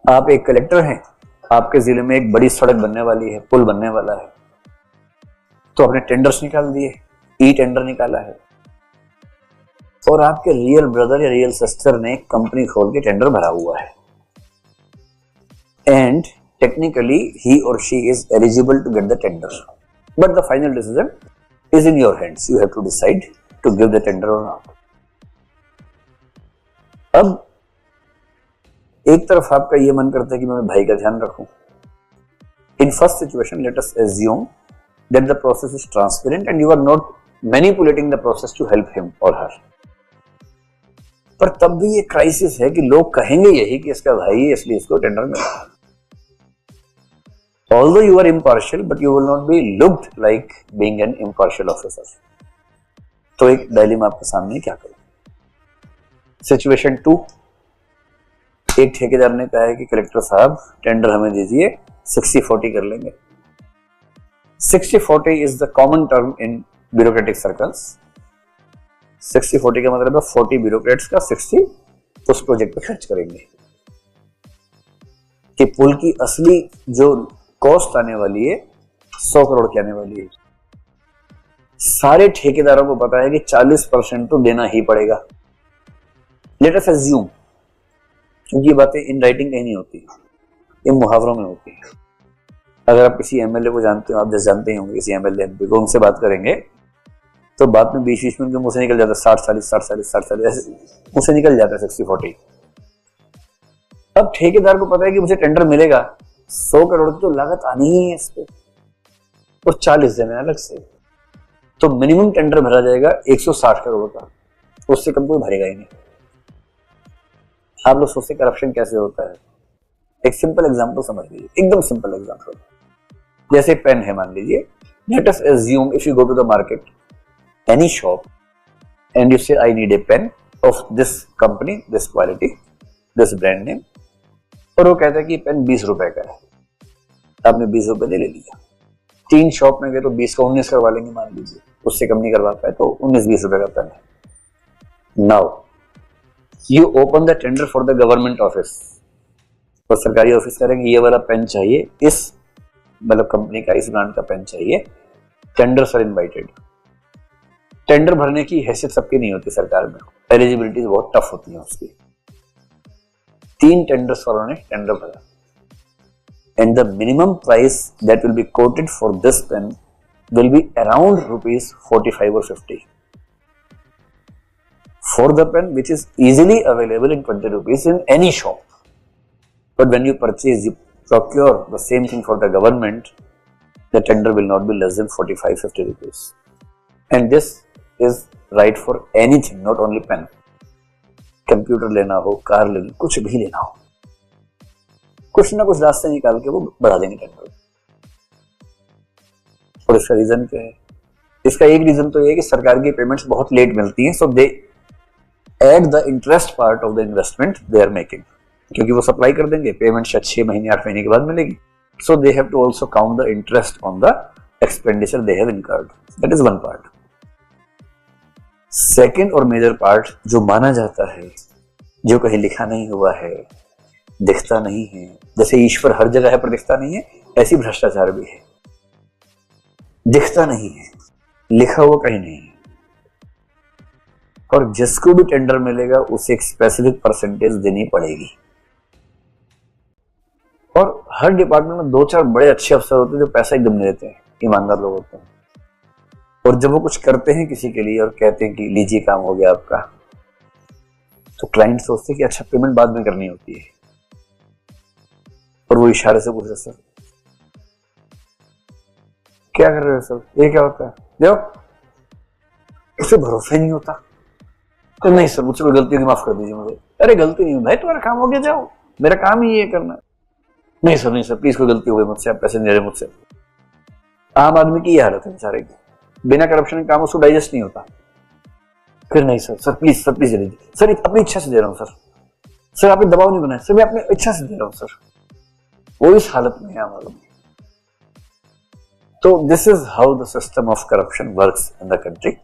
आप एक कलेक्टर हैं, आपके जिले में एक बड़ी सड़क बनने वाली है, पुल बनने वाला है, तो आपने टेंडर्स निकाल दिए, ई टेंडर निकाला है, और आपके रियल ब्रदर या रियल सिस्टर ने कंपनी खोल के टेंडर भरा हुआ है, एंड टेक्निकली ही और she is eligible to get the tender, but the final decision is in your hands, you have to decide to give the tender और not. अब एक तरफ आपका ये मन करता है कि मैं भाई का ध्यान रखूं। In first situation let us assume that the process is transparent and you are not manipulating the process to help him or her. पर तब भी ये क्राइसिस है कि लोग कहेंगे यही कि इसका भाई है इसलिए इसको टेंडर मिला। Although you are impartial, but you will not be looked like being an impartial officer. तो एक डायलेमा आपके सामने क्या करें? सिचुएशन 2, एक ठेकेदार ने कहा है कि कलेक्टर साहब टेंडर हमें दीजिए, 60-40 कर लेंगे। 60-40 is the common term in bureaucratic circles. 60-40 का मतलब है 40 ब्यूरोक्रेट्स का 60 उस प्रोजेक्ट पे खर्च करेंगे, कि पुल की असली जो कॉस्ट आने वाली है 100 करोड़ की आने वाली है। सारे ठेकेदारों को पता है कि 40% तो देना ही पड़ेगा। लेट अस अज्यूम, क्योंकि ये बातें इन राइटिंग कहीं नहीं होती, ये मुहावरों में होती है। अगर आप किसी एमएलए को जानते हो, आप जैसे जानते ही होंगे किसी एमएलए एमपी को, उनसे बात करेंगे तो बात में बीच बीच में उनके मुंह से निकल जाता है 60-40 60-40 60-40 ऐसे मुंह से निकल जाता है 60-40। अब ठेकेदार को पता है कि मुझे टेंडर मिलेगा, 100 करोड़ की तो लागत आनी ही है इस पे, और 40 देना अलग से, तो मिनिमम टेंडर भरा जाएगा 160 करोड़ का, उससे कम कोई भरेगा ही नहीं। आप लोग सोचते करप्शन कैसे होता है? एक सिंपल एग्जांपल समझ लीजिए, एकदम सिंपल एग्जांपल। जैसे पेन है, मान लीजिए, let us assume if you go to the market, any shop, and you say I need a pen of this company, this quality, this brand name, और वो कहता है कि पेन 20 रुपए का है। आपने 20 रुपए दे ले लिया। 3 शॉप में गए तो 20 का 19 करवा लेंगे, मान लीजिए, उससे कम नहीं करवा पाए तो 19-20 रुपए का पेन है। Now you open the tender for the government office, तो सरकारी ऑफिस करेंगे ये वाला पेन चाहिए, इस मतलब कंपनी का इस ब्रांड का पेन चाहिए, टेंडर्स आर इनवाइटेड। टेंडर भरने की हैसियत सबकी नहीं होती सरकार में, एलिजिबिलिटीज बहुत टफ होती है उसकी। 3 टेंडर्स वालों ने टेंडर भरा, and the minimum price that will be quoted for this pen will be around ₹45 or 50 for the pen, which is easily available in 20 rupees in any shop. But when you purchase, you procure the same thing for the government, the tender will not be less than 45-50 rupees. And this is right for anything, not only pen. Computer लेना हो, car लेनी, कुछ भी लेना हो, कुछ ना कुछ रास्ते निकाल के वो बढ़ा देंगे टेंडर। और इसका रीजन क्या है? इसका एक रीजन तो ये है कि सरकार की पेमेंट्स बहुत लेट मिलती हैं, so they add the interest part of the investment they are making, क्योंकि वो सप्लाई कर देंगे, पेमेंट शायद 6 महीने 8 महीने के बाद मिलेगी, so they have to also count the interest on the expenditure they have incurred. That is one part. Second और मेजर पार्ट जो माना जाता है, जो कहीं लिखा नहीं हुआ है, दिखता नहीं है, जैसे ईश्वर हर जगह है पर दिखता नहीं है, ऐसी भ्रष्टाचार भी है। दिखता नहीं है, लिखा हुआ कहीं नहीं है, और जिसको भी टेंडर मिलेगा उसे एक स्पेसिफिक परसेंटेज देनी पड़ेगी। और हर डिपार्टमेंट में 2-4 बड़े अच्छे अफसर होते हैं जो पैसा एकदम नहीं देते हैं, ईमानदार लोग होते हैं, और जब वो कुछ करते हैं किसी के लिए और कहते हैं कि लीजिए काम हो गया आपका, तो क्लाइंट सोचते हैं कि अच्छा पेमेंट बाद में करनी होती है, और वो इशारे से पूछ रहे सर क्या कर रहे हो सर, ये क्या होता है, देखो उसे भरोसा ही नहीं होता। तो नहीं सर मुझसे कोई गलती होगी, माफ कर दीजिए मुझे। अरे गलती नहीं भाई, तुम्हारा काम हो गया, जाओ, मेरा काम ही ये करना। नहीं सर प्लीज कोई गलती हो गई मुझसे, आप पैसे नहीं दे रहे मुझसे। आम आदमी की ये हालत है बेचारे की, बिना करप्शन के काम उसको डाइजेस्ट नहीं होता। फिर नहीं सर प्लीज दे दीजिए सर, अपनी इच्छा से दे रहा हूँ सर आपने दबाव नहीं बनाया सर, मैं अपनी इच्छा से दे रहा हूँ सर। वो इस हालत में है मालूम। तो this is how the system of corruption works in the country.